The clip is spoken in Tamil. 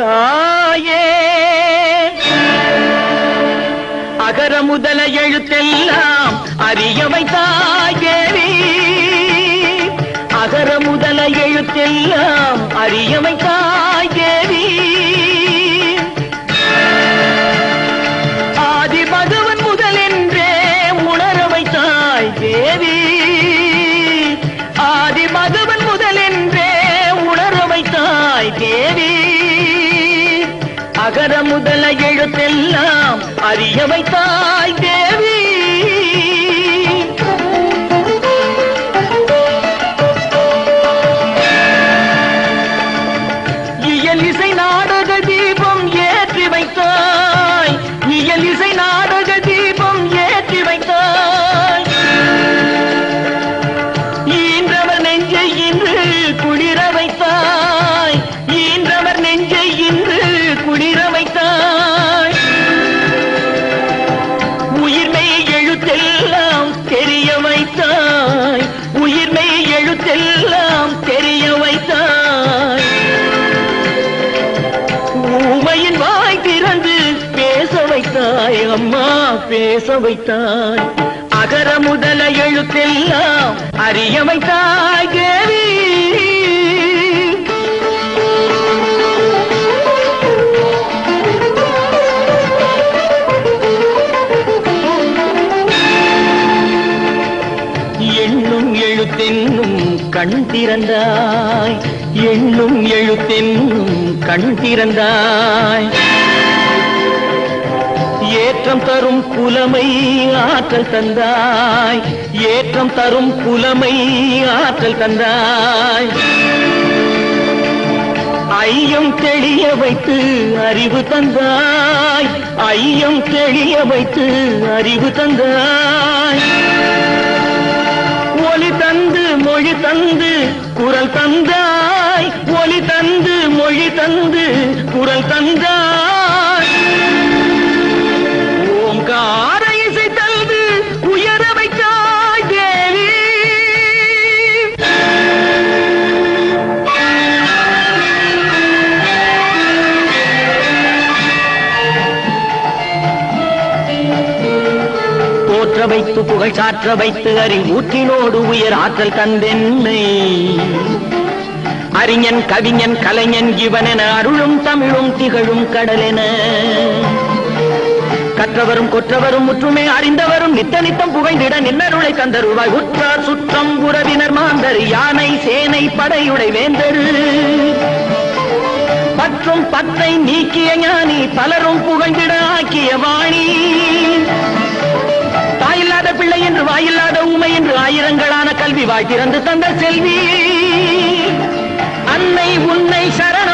தாயே அகர முதல எழுத்தெல்லாம் அறிய வைத்தாய் தேவி அகர முதல எழுத்தெல்லாம் அறிய வைத்தாய் தேவி ஆதி பகவன் முதலென்றே உணர வைத்தாய் தேவி ஆதி பகவன் முதலென்றே உணர வைத்தாய் தேவி அகர முதல எழுத்தெல்லாம் அறிய வைத்தாய் தேவி இயல் இசை நாடக தீபம் ஏற்றி வைத்தாய் இயல் இசை நாடக தீபம் ஏற்றி வைத்தாய் ஈன்றவர் நெஞ்சை இன்று குளிர வைத்தாய் ஈன்றவர் நெஞ்சை இன்று குளிர வைத்தாய் உயிர்மை எழுத்தெல்லாம் தெரிய வைத்தாய் உயிர்மை எழுத்தெல்லாம் தெரிய வைத்தாய் ஊமையின் வாய் திறந்து பேச வைத்தாய் அம்மா பேச வைத்தாய் அகர முதல எழுத்தெல்லாம் அறிய வைத்தாய் தேவி எண்ணும் எழுத்தென்னும் கண் திறந்தாய் எண்ணும் எழுத்தென்னும் கண் திறந்தாய் ஏற்றம் தரும் புலமை ஆற்றல் தந்தாய் ஏற்றம் தரும் புலமை ஆற்றல் தந்தாய் ஐயம் தெளிய வைத்து அறிவு தந்தாய் ஐயம் தெளிய வைத்து அறிவு தந்தாய் ஒளி தந்து மொழி தந்து குரல் தந்தாய் ஒளி தந்து மொழி தந்து குரல் தந்தாய் ஓங்கார இசை தந்து உயர வைத்தாய் தேவி போற்ற வைத்து புகழ் சாற்ற வைத்து அறிவூற்றினோடு உயர் ஆற்றல் தந்தென்னை அறிஞன் கவிஞன் கலைஞன் இவனென அருளும் தமிழும் திகழும் கடலென கற்றவரும் கொற்றவரும் முற்றுமே அறிந்தவரும் நித்த நித்தம் புகைந்திட நின்னருளை தந்தருவாய் உற்றார் சுற்றம் உறவினர் மாந்தர் யானை சேனை படையுடை வேந்தரு பற்றும் பத்தை நீக்கிய ஞானி பலரும் புகழ்ந்திட ஆக்கிய வாணி தாயில்லாத பிள்ளை என்று வாயில்லாத ஊமை என்று ஆயிரங்களான கல்வி வாய் திறந்து தந்த செல்வி அன்னை உன்னை சரண